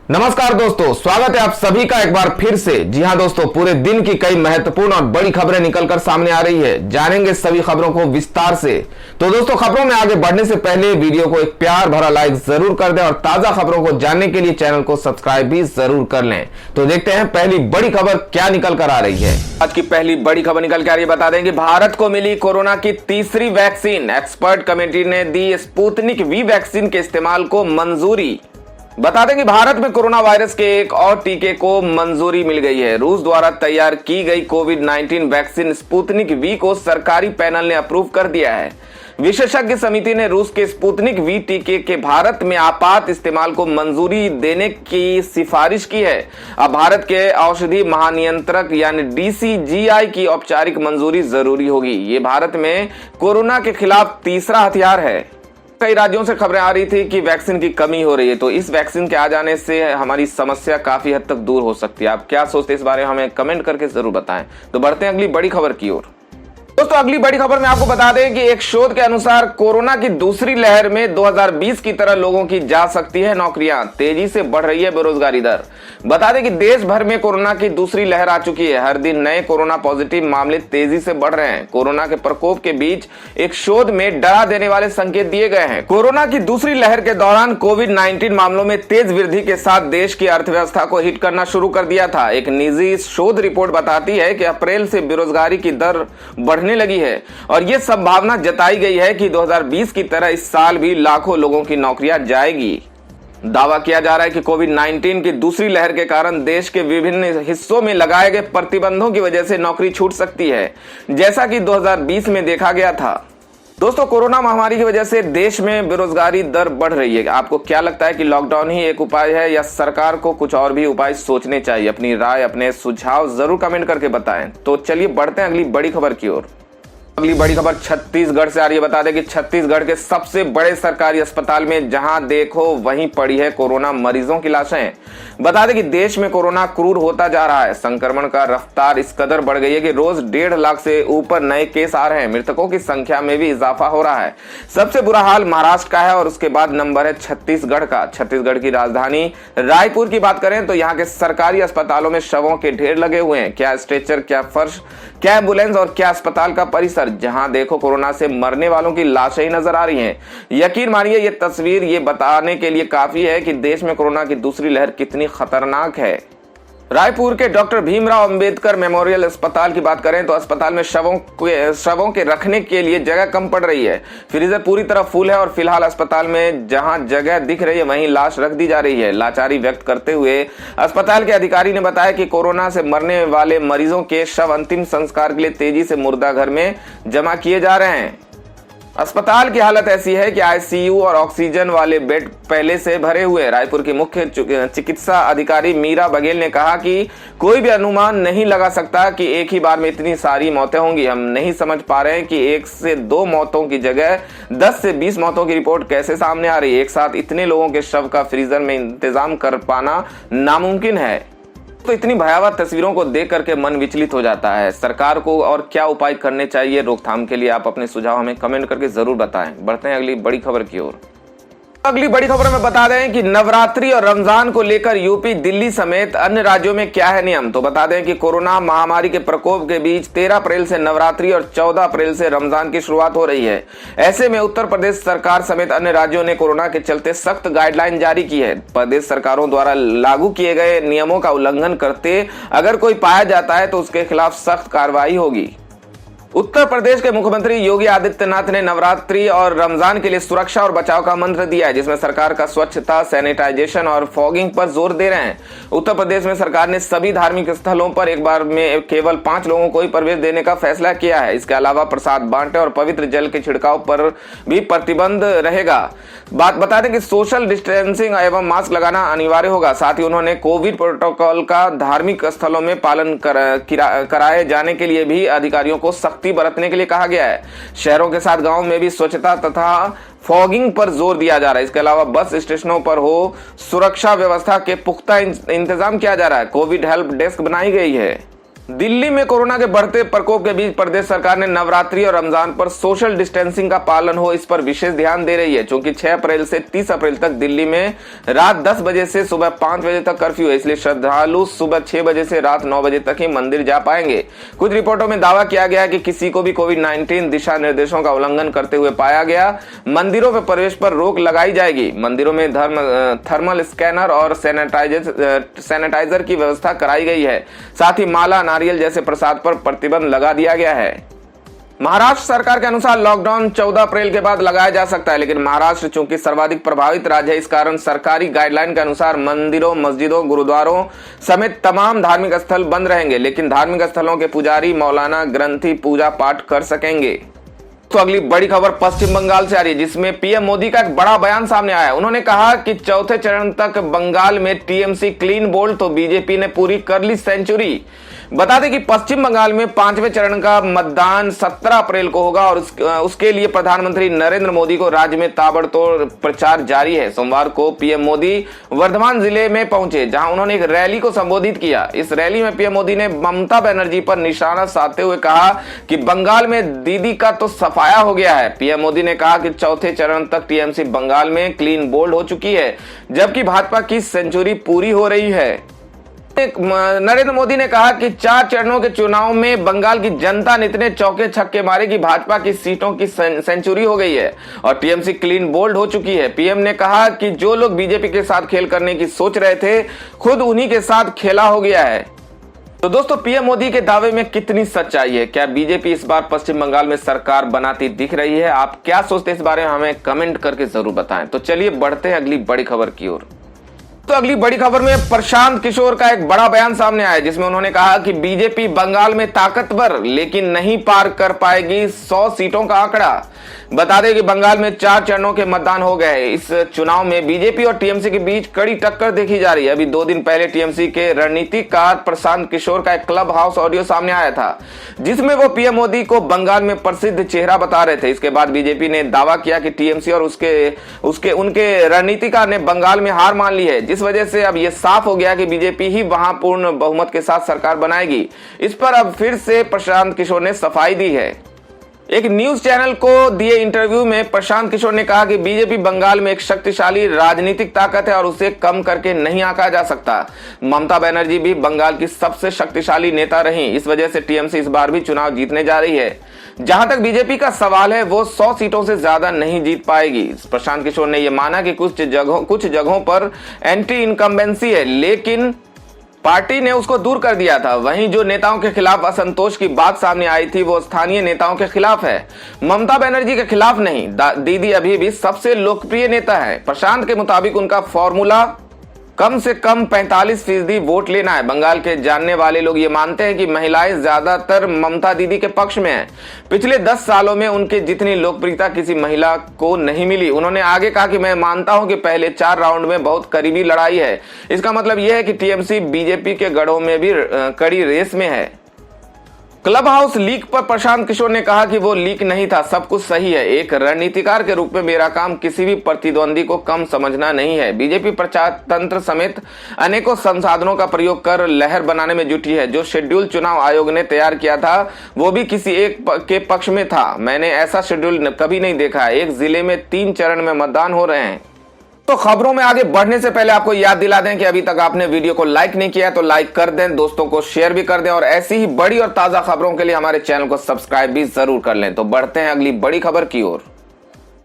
नमस्कार दोस्तों, स्वागत है आप सभी का एक बार फिर से। जी हां दोस्तों, पूरे दिन की कई महत्वपूर्ण और बड़ी खबरें निकलकर सामने आ रही है। जानेंगे सभी खबरों को विस्तार से। तो दोस्तों, खबरों में आगे बढ़ने से पहले वीडियो को एक प्यार भरा लाइक जरूर कर दें और ताजा खबरों को जानने के लिए चैनल को सब्सक्राइब भी जरूर कर लें। तो देखते हैं पहली बड़ी खबर क्या निकल कर आ रही है। आज की पहली बड़ी खबर निकल के आ रही है, बता देंगे भारत को मिली कोरोना की तीसरी वैक्सीन। एक्सपर्ट कमेटी ने दी स्पुतनिक वी वैक्सीन के इस्तेमाल को मंजूरी। बता दें कि भारत में कोरोना वायरस के एक और टीके को मंजूरी मिल गई है। रूस द्वारा तैयार की गई कोविड-19 वैक्सीन स्पुतनिक वी को सरकारी पैनल ने अप्रूव कर दिया है। विशेषज्ञ समिति ने रूस के स्पुतनिक वी टीके के भारत में आपात इस्तेमाल को मंजूरी देने की सिफारिश की है। अब भारत के औषधि महानियंत्रक यानी डीसीजीआई की औपचारिक मंजूरी जरूरी होगी। ये भारत में कोरोना के खिलाफ तीसरा हथियार है। कई राज्यों से खबरें आ रही थी कि वैक्सीन की कमी हो रही है, तो इस वैक्सीन के आ जाने से हमारी समस्या काफी हद तक दूर हो सकती है। आप क्या सोचते हैं इस बारे में हमें कमेंट करके जरूर बताएं। तो बढ़ते हैं अगली बड़ी खबर की ओर। दोस्तों, अगली बड़ी खबर में आपको बता दें कि एक शोध के अनुसार कोरोना की दूसरी लहर में 2020 की तरह लोगों की जा सकती है नौकरियां। तेजी से बढ़ रही है बेरोजगारी दर। बता दें कि देश भर में कोरोना की दूसरी लहर आ चुकी है। हर दिन नए कोरोना पॉजिटिव मामले तेजी से बढ़ रहे हैं। कोरोना के प्रकोप के बीच एक शोध में डरा देने वाले संकेत दिए गए हैं। कोरोना की दूसरी लहर के दौरान कोविड-19 मामलों में तेज वृद्धि के साथ देश की अर्थव्यवस्था को हिट करना शुरू कर दिया था। एक निजी शोध रिपोर्ट बताती है कि अप्रैल से बेरोजगारी की दर बढ़ने लगी है और यह संभावना जताई गई है कि 2020 की तरह इस साल भी लाखों लोगों की नौकरियां जाएगी। दावा किया जा रहा है कि कोविड-19 की दूसरी लहर के कारण देश के विभिन्न हिस्सों में लगाए गए प्रतिबंधों की वजह से नौकरी छूट सकती है, जैसा कि 2020 में देखा गया था। दोस्तों, कोरोना महामारी की वजह से देश में बेरोजगारी दर बढ़ रही है। आपको क्या लगता है कि लॉकडाउन ही एक उपाय है या सरकार को कुछ और भी उपाय सोचने चाहिए? अपनी राय, अपने सुझाव जरूर कमेंट करके बताएं। तो चलिए बढ़ते हैं अगली बड़ी खबर की ओर। अगली बड़ी खबर छत्तीसगढ़ से आ रही है। बता दें कि छत्तीसगढ़ के सबसे बड़े सरकारी अस्पताल में जहां देखो वहीं पड़ी है कोरोना मरीजों की लाशें। बता दें कि देश में कोरोना क्रूर होता जा रहा है। संक्रमण का रफ्तार इस कदर बढ़ गई है कि रोज 1.5 लाख से ऊपर नए केस आ रहे हैं। मृतकों की संख्या में भी इजाफा हो रहा है। सबसे बुरा हाल महाराष्ट्र का है और उसके बाद नंबर है छत्तीसगढ़ का। छत्तीसगढ़ की राजधानी रायपुर की बात करें तो यहाँ के सरकारी अस्पतालों में शवों के ढेर लगे हुए हैं। क्या स्ट्रेचर, क्या फर्श, क्या एम्बुलेंस और क्या अस्पताल का परिसर। जहां देखो कोरोना से मरने वालों की लाशें ही नजर आ रही हैं। यकीन मानिए ये तस्वीर ये बताने के लिए काफी है कि देश में कोरोना की दूसरी लहर कितनी खतरनाक है। रायपुर के डॉक्टर भीमराव अंबेडकर मेमोरियल अस्पताल की बात करें तो अस्पताल में शवों के रखने के लिए जगह कम पड़ रही है। फ्रीजर पूरी तरह फुल है और फिलहाल अस्पताल में जहां जगह दिख रही है वहीं लाश रख दी जा रही है। लाचारी व्यक्त करते हुए अस्पताल के अधिकारी ने बताया कि कोरोना से मरने वाले मरीजों के शव अंतिम संस्कार के लिए तेजी से मुर्दाघर में जमा किए जा रहे हैं। अस्पताल की हालत ऐसी है कि आईसीयू और ऑक्सीजन वाले बेड पहले से भरे हुए हैं। रायपुर की मुख्य चिकित्सा अधिकारी मीरा बघेल ने कहा कि कोई भी अनुमान नहीं लगा सकता कि एक ही बार में इतनी सारी मौतें होंगी। हम नहीं समझ पा रहे हैं कि 1 से 2 मौतों की जगह 10 से 20 मौतों की रिपोर्ट कैसे सामने आ रही है। एक साथ इतने लोगों के शव का फ्रीजर में इंतजाम कर पाना नामुमकिन है। तो इतनी भयावह तस्वीरों को देख करके मन विचलित हो जाता है। सरकार को और क्या उपाय करने चाहिए रोकथाम के लिए? आप अपने सुझाव हमें कमेंट करके जरूर बताएं। बढ़ते हैं अगली बड़ी खबर की ओर। अगली बड़ी खबर में बता दें कि नवरात्रि और रमजान को लेकर यूपी, दिल्ली समेत अन्य राज्यों में क्या है नियम। तो बता दें कि कोरोना महामारी के प्रकोप के बीच 13 अप्रैल से नवरात्रि और 14 अप्रैल से रमजान की शुरुआत हो रही है। ऐसे में उत्तर प्रदेश सरकार समेत अन्य राज्यों ने कोरोना के चलते सख्त गाइडलाइन जारी की है। प्रदेश सरकारों द्वारा लागू किए गए नियमों का उल्लंघन करते अगर कोई पाया जाता है तो उसके खिलाफ सख्त कार्रवाई होगी। उत्तर प्रदेश के मुख्यमंत्री योगी आदित्यनाथ ने नवरात्रि और रमजान के लिए सुरक्षा और बचाव का मंत्र दिया है, जिसमें सरकार का स्वच्छता, सैनिटाइजेशन और फॉगिंग पर जोर दे रहे हैं। उत्तर प्रदेश में सरकार ने सभी धार्मिक स्थलों पर एक बार में केवल 5 लोगों को ही प्रवेश देने का फैसला किया है। इसके अलावा प्रसाद बांटने और पवित्र जल के छिड़काव पर भी प्रतिबंध रहेगा। बात बता दें कि सोशल डिस्टेंसिंग एवं मास्क लगाना अनिवार्य होगा। साथ ही उन्होंने कोविड प्रोटोकॉल का धार्मिक स्थलों में पालन कराए जाने के लिए भी अधिकारियों को सख्ती बरतने के लिए कहा गया है। शहरों के साथ गांवों में भी स्वच्छता तथा फॉगिंग पर जोर दिया जा रहा है। इसके अलावा बस स्टेशनों पर हो सुरक्षा व्यवस्था के पुख्ता इंतजाम किया जा रहा है। कोविड हेल्प डेस्क बनाई गई है। दिल्ली में कोरोना के बढ़ते प्रकोप के बीच प्रदेश सरकार ने नवरात्रि और रमजान पर सोशल डिस्टेंसिंग का पालन हो, इस पर विशेष ध्यान दे रही है। क्योंकि 6 अप्रैल से 30 अप्रैल तक दिल्ली में रात 10 बजे से सुबह 5 बजे तक कर्फ्यू है, इसलिए श्रद्धालु सुबह 6 बजे से रात 9 बजे तक ही मंदिर जा पाएंगे। कुछ रिपोर्टों में दावा किया गया है कि किसी को भी कोविड-19 दिशा निर्देशों का उल्लंघन करते हुए पाया गया, मंदिरों में प्रवेश पर रोक लगाई जाएगी। मंदिरों में थर्मल स्कैनर और सैनिटाइजर की व्यवस्था कराई गई है। साथ ही माला, नारियल जैसे प्रसाद पर प्रतिबंध लगा दिया गया है। महाराष्ट्र सरकार के अनुसार लॉकडाउन 14 अप्रैल के बाद लगाया जा सकता है, लेकिन महाराष्ट्र चूंकि सर्वाधिक प्रभावित राज्य है, इस कारण सरकारी गाइडलाइन के अनुसार मंदिरों, मस्जिदों, गुरुद्वारों समेत तमाम धार्मिक स्थल बंद रहेंगे, लेकिन धार्मिक स्थलों के पुजारी, मौलाना, ग्रंथी पूजा पाठ कर सकेंगे। तो अगली बड़ी खबर पश्चिम बंगाल से आ रही है, जिसमें पीएम मोदी का एक बड़ा बयान सामने आया है। उन्होंने कहा कि चौथे चरण तक बंगाल में टीएमसी क्लीन बोल्ड, तो बीजेपी ने पूरी कर ली सेंचुरी। बता दें कि पश्चिम बंगाल में 5वें चरण का मतदान 17 अप्रैल को होगा और उसके लिए प्रधानमंत्री नरेंद्र मोदी को राज्य में ताबड़तोड़ प्रचार जारी है। सोमवार को पीएम मोदी वर्धमान जिले में पहुंचे, जहां उन्होंने एक रैली को संबोधित किया। इस रैली में पीएम मोदी ने ममता बनर्जी पर निशाना साधते हुए कहा कि बंगाल में दीदी का तो सफाया हो गया है। पीएम मोदी ने कहा कि चौथे चरण तक टीएमसी बंगाल में क्लीन बोल्ड हो चुकी है, जबकि भाजपा की सेंचुरी पूरी हो रही है। नरेंद्र मोदी ने कहा कि 4 चरणों के चुनाव में बंगाल की जनता ने इतने चौके छक्के मारे कि भाजपा की सीटों की सेंचुरी हो गई है और टीएमसी क्लीन बोल्ड हो चुकी है। पीएम ने कहा कि जो लोग बीजेपी के साथ खेल करने की सोच रहे थे, खुद उन्हीं के साथ खेला हो गया है। तो दोस्तों, पीएम मोदी के दावे में कितनी सच्चाई है? क्या बीजेपी इस बार पश्चिम बंगाल में सरकार बनाती दिख रही है? आप क्या सोचते हैं इस बारे में हमें कमेंट करके जरूर बताएं। तो चलिए बढ़ते हैं अगली बड़ी खबर की ओर। तो अगली बड़ी खबर में प्रशांत किशोर का एक बड़ा बयान सामने आया, जिसमें उन्होंने कहा कि बीजेपी बंगाल में ताकतवर लेकिन नहीं पार कर पाएगी 100 सीटों का आंकड़ा। बता दें कि बंगाल में 4 चरणों के मतदान हो गए। इस चुनाव में बीजेपी और टीएमसी के बीच कड़ी टक्कर देखी जा रही है। अभी 2 दिन पहले टीएमसी के रणनीतिकार प्रशांत किशोर का एक क्लब हाउस ऑडियो सामने आया था, जिसमें वो पीएम मोदी को बंगाल में प्रसिद्ध चेहरा बता रहे थे। इसके बाद बीजेपी ने दावा किया कि टीएमसी और उनके रणनीतिकार ने बंगाल में हार मान ली है, जिस वजह से अब यह साफ हो गया कि बीजेपी ही वहां पूर्ण बहुमत के साथ सरकार बनाएगी। इस पर अब फिर से प्रशांत किशोर ने सफाई दी है। एक न्यूज चैनल को दिए इंटरव्यू में प्रशांत किशोर ने कहा कि बीजेपी बंगाल में एक शक्तिशाली राजनीतिक ताकत है और उसे कम करके नहीं आंका जा सकता। ममता बनर्जी भी बंगाल की सबसे शक्तिशाली नेता रही, इस वजह से टीएमसी इस बार भी चुनाव जीतने जा रही है। जहां तक बीजेपी का सवाल है, वो 100 सीटों से ज्यादा नहीं जीत पाएगी। प्रशांत किशोर ने यह माना कि कुछ जगहों पर एंटी इनकम्बेंसी है, लेकिन पार्टी ने उसको दूर कर दिया था। वहीं जो नेताओं के खिलाफ असंतोष की बात सामने आई थी, वो स्थानीय नेताओं के खिलाफ है, ममता बनर्जी के खिलाफ नहीं। दीदी अभी भी सबसे लोकप्रिय नेता है। प्रशांत के मुताबिक उनका फॉर्मूला कम से कम 45% वोट लेना है। बंगाल के जानने वाले लोग ये मानते हैं कि महिलाएं ज्यादातर ममता दीदी के पक्ष में हैं। पिछले 10 सालों में उनके जितनी लोकप्रियता किसी महिला को नहीं मिली। उन्होंने आगे कहा कि मैं मानता हूं कि पहले 4 राउंड में बहुत करीबी लड़ाई है। इसका मतलब यह है कि टीएमसी बीजेपी के गढ़ों में भी कड़ी रेस में है। क्लब हाउस लीक पर प्रशांत किशोर ने कहा कि वो लीक नहीं था, सब कुछ सही है। एक रणनीतिकार के रूप में मेरा काम किसी भी प्रतिद्वंदी को कम समझना नहीं है। बीजेपी प्रचार तंत्र समेत अनेकों संसाधनों का प्रयोग कर लहर बनाने में जुटी है। जो शेड्यूल चुनाव आयोग ने तैयार किया था, वो भी किसी एक के पक्ष में था। मैंने ऐसा शेड्यूल कभी नहीं देखा। एक जिले में 3 चरण में मतदान हो रहे हैं। तो खबरों में आगे बढ़ने से पहले आपको याद दिला दें कि अभी तक आपने वीडियो को लाइक नहीं किया तो लाइक कर दें, दोस्तों को शेयर भी कर दें और ऐसी ही बड़ी और ताजा खबरों के लिए हमारे चैनल को सब्सक्राइब भी जरूर कर लें। तो बढ़ते हैं अगली बड़ी खबर की ओर।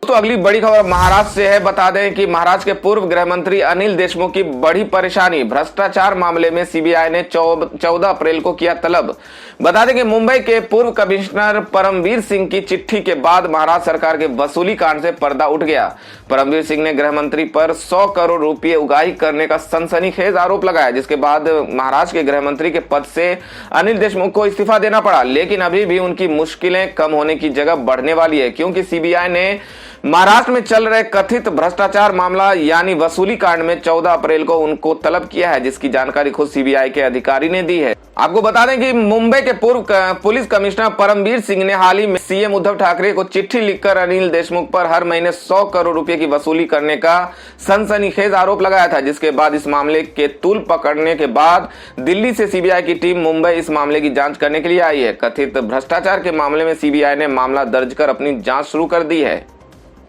तो अगली बड़ी खबर महाराष्ट्र से है। बता दें कि महाराष्ट्र के पूर्व गृह मंत्री अनिल देशमुख की बड़ी परेशानी। भ्रष्टाचार मामले में सीबीआई ने 14 अप्रैल को किया तलब। बता दें कि मुंबई के पूर्व कमिश्नर परमवीर सिंह की चिट्ठी के बाद महाराष्ट्र सरकार के वसूली कांड से पर्दा उठ गया। परमवीर सिंह ने गृह मंत्री पर 100 करोड़ रुपए उगाही करने का सनसनीखेज आरोप लगाया, जिसके बाद महाराष्ट्र के गृह मंत्री के पद से अनिल देशमुख को इस्तीफा देना पड़ा। लेकिन अभी भी उनकी मुश्किलें कम होने की जगह बढ़ने वाली है, क्योंकि सीबीआई ने महाराष्ट्र में चल रहे कथित भ्रष्टाचार मामला यानी वसूली कांड में 14 अप्रैल को उनको तलब किया है, जिसकी जानकारी खुद सीबीआई के अधिकारी ने दी है। आपको बता दें कि मुंबई के पूर्व पुलिस कमिश्नर परमवीर सिंह ने हाल ही में सीएम उद्धव ठाकरे को चिट्ठी लिखकर अनिल देशमुख पर हर महीने 100 करोड़ रुपए की वसूली करने का सनसनीखेज आरोप लगाया था, जिसके बाद इस मामले के तूल पकड़ने के बाद दिल्ली से सीबीआई की टीम मुंबई इस मामले की जांच करने के लिए आई है। कथित भ्रष्टाचार के मामले में सीबीआई ने मामला दर्ज कर अपनी जांच शुरू कर दी है।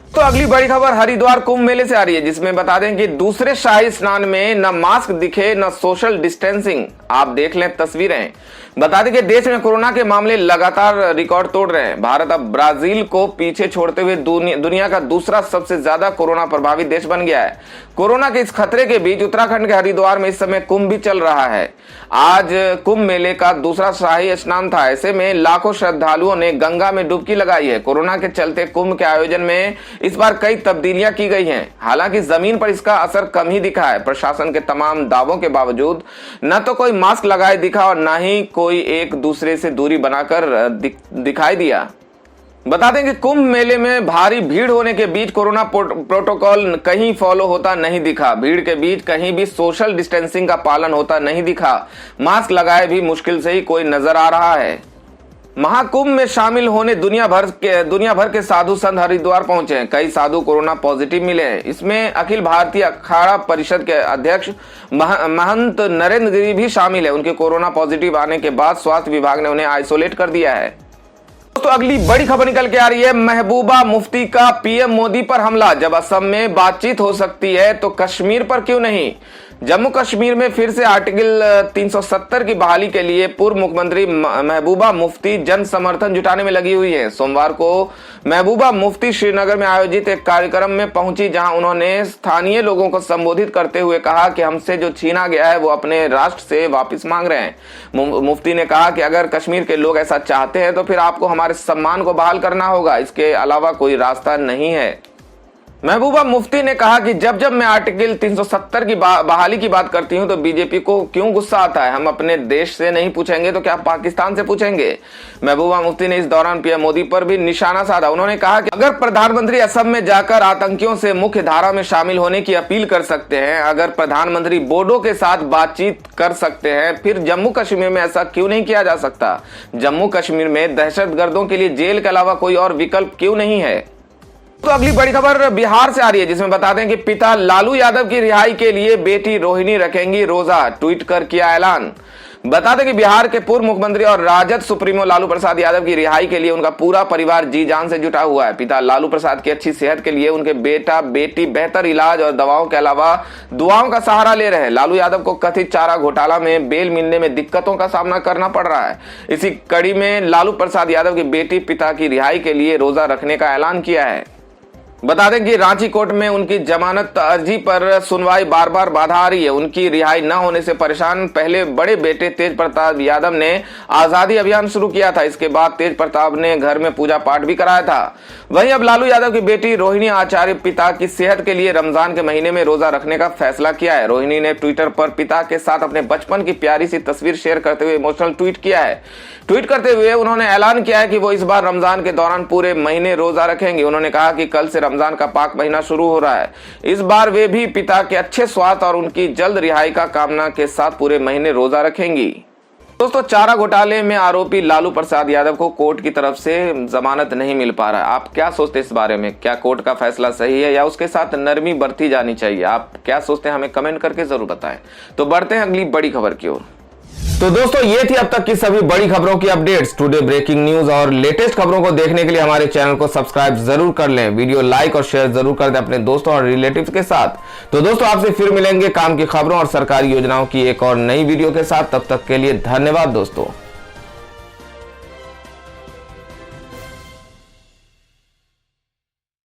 तो अगली बड़ी खबर हरिद्वार कुंभ मेले से आ रही है, जिसमें बता दें कि दूसरे शाही स्नान में न मास्क दिखे न सोशल डिस्टेंसिंग। आप देख लें तस्वीरें। बता दें कि देश में कोरोना के मामले लगातार रिकॉर्ड तोड़ रहे हैं। भारत अब ब्राजील को पीछे छोड़ते हुए दुनिया का दूसरा सबसे ज्यादा कोरोना प्रभावित देश बन गया है। कोरोना के इस खतरे के बीच उत्तराखंड के हरिद्वार में इस समय कुंभ भी चल रहा है। आज कुंभ मेले का दूसरा शाही स्नान था। ऐसे में लाखों श्रद्धालुओं ने गंगा में डुबकी लगाई है। कोरोना के चलते कुंभ के आयोजन में इस बार कई तब्दीलियां की गई हैं। हालांकि जमीन पर इसका असर कम ही दिखा है। प्रशासन के तमाम दावों के बावजूद न तो कोई मास्क लगाए दिखा और न ही कोई एक दूसरे से दूरी बनाकर दिखाई दिया। बता दें कि कुंभ मेले में भारी भीड़ होने के बीच कोरोना प्रोटोकॉल कहीं फॉलो होता नहीं दिखा। भीड़ के बीच कहीं भी सोशल डिस्टेंसिंग का पालन होता नहीं दिखा। मास्क लगाए भी मुश्किल से ही कोई नजर आ रहा है। महाकुंभ में शामिल होने दुनिया भर के साधु संत हरिद्वार पहुंचे हैं। कई साधु कोरोना पॉजिटिव मिले हैं। इसमें अखिल भारतीय अखाड़ा परिषद के अध्यक्ष महंत नरेंद्र गिरी भी शामिल है। उनके कोरोना पॉजिटिव आने के बाद स्वास्थ्य विभाग ने उन्हें आइसोलेट कर दिया है। तो अगली बड़ी खबर निकल के आ रही है, महबूबा मुफ्ती का पीएम मोदी पर हमला। जब असम में बातचीत हो सकती है तो कश्मीर पर क्यों नहीं। जम्मू कश्मीर में फिर से आर्टिकल 370 की बहाली के लिए पूर्व मुख्यमंत्री महबूबा मुफ्ती जन समर्थन जुटाने में लगी हुई है। सोमवार को महबूबा मुफ्ती श्रीनगर में आयोजित एक कार्यक्रम में पहुंची, जहां उन्होंने स्थानीय लोगों को संबोधित करते हुए कहा कि हमसे जो छीना गया है वो अपने राष्ट्र से वापस मांग रहे हैं। मुफ्ती ने कहा कि अगर कश्मीर के लोग ऐसा चाहते हैं तो फिर आपको हमारे सम्मान को बहाल करना होगा, इसके अलावा कोई रास्ता नहीं है। महबूबा मुफ्ती ने कहा कि जब जब मैं आर्टिकल 370 की बहाली की बात करती हूं तो बीजेपी को क्यों गुस्सा आता है। हम अपने देश से नहीं पूछेंगे तो क्या पाकिस्तान से पूछेंगे। महबूबा मुफ्ती ने इस दौरान पीएम मोदी पर भी निशाना साधा। उन्होंने कहा कि अगर प्रधानमंत्री असम में जाकर आतंकियों से मुख्य धारा में शामिल होने की अपील कर सकते हैं, अगर प्रधानमंत्री बोडो के साथ बातचीत कर सकते हैं, फिर जम्मू कश्मीर में ऐसा क्यों नहीं किया जा सकता। जम्मू कश्मीर में दहशतगर्दों के लिए जेल के अलावा कोई और विकल्प क्यों नहीं है। तो अगली बड़ी खबर बिहार से आ रही है, जिसमें बता दें कि पिता लालू यादव की रिहाई के लिए बेटी रोहिणी रखेंगी रोजा। ट्वीट कर किया ऐलान। बता दें कि बिहार के पूर्व मुख्यमंत्री और राजद सुप्रीमो लालू प्रसाद यादव की रिहाई के लिए उनका पूरा परिवार जी जान से जुटा हुआ है। पिता लालू प्रसाद की अच्छी सेहत के लिए उनके बेटा बेटी बेहतर इलाज और दवाओं के अलावा दुआओं का सहारा ले रहे हैं। लालू यादव को कथित चारा घोटाला में बेल मिलने में दिक्कतों का सामना करना पड़ रहा है। इसी कड़ी में लालू प्रसाद यादव की बेटी पिता की रिहाई के लिए रोजा रखने का ऐलान किया है। बता दें कि रांची कोर्ट में उनकी जमानत अर्जी पर सुनवाई बार बार बाधा आ रही है। उनकी रिहाई न होने से परेशान पहले बड़े बेटे तेज प्रताप यादव ने आजादी अभियान शुरू किया था। इसके बाद तेज प्रताप ने घर में पूजा पाठ भी कराया था। वहीं अब लालू यादव की बेटी रोहिणी आचार्य पिता की सेहत के लिए रमजान के महीने में रोजा रखने का फैसला किया है। रोहिणी ने ट्विटर पर पिता के साथ अपने बचपन की प्यारी सी तस्वीर शेयर करते हुए इमोशनल ट्वीट किया है। ट्वीट करते हुए उन्होंने ऐलान किया है कि वो इस बार रमजान के दौरान पूरे महीने रोजा रखेंगे। उन्होंने कहा कि कल से रमजान का पाक महीना शुरू हो रहा है। इस बार वे भी पिता के अच्छे स्वास्थ्य और उनकी जल्द रिहाई का कामना के साथ पूरे महीने रोजा रखेंगी। दोस्तों, चारा घोटाले में आरोपी लालू प्रसाद यादव को कोर्ट की तरफ से जमानत नहीं मिल पा रहा है। आप क्या सोचते हैं इस बारे में? क्या कोर्ट का फैसला सही है या उसके साथ नरमी बरती जानी चाहिए? आप क्या सोचते हैं हमें कमेंट करके जरूर बताएं। तो बढ़ते हैं अगली बड़ी खबर की ओर। तो दोस्तों, ये थी अब तक की सभी बड़ी खबरों की अपडेट्स। टुडे ब्रेकिंग न्यूज और लेटेस्ट खबरों को देखने के लिए हमारे चैनल को सब्सक्राइब जरूर कर लें। वीडियो लाइक और शेयर जरूर कर दें अपने दोस्तों और रिलेटिव्स के साथ। तो दोस्तों, आपसे फिर मिलेंगे काम की खबरों और सरकारी योजनाओं की एक और नई वीडियो के साथ। तब तक के लिए धन्यवाद दोस्तों।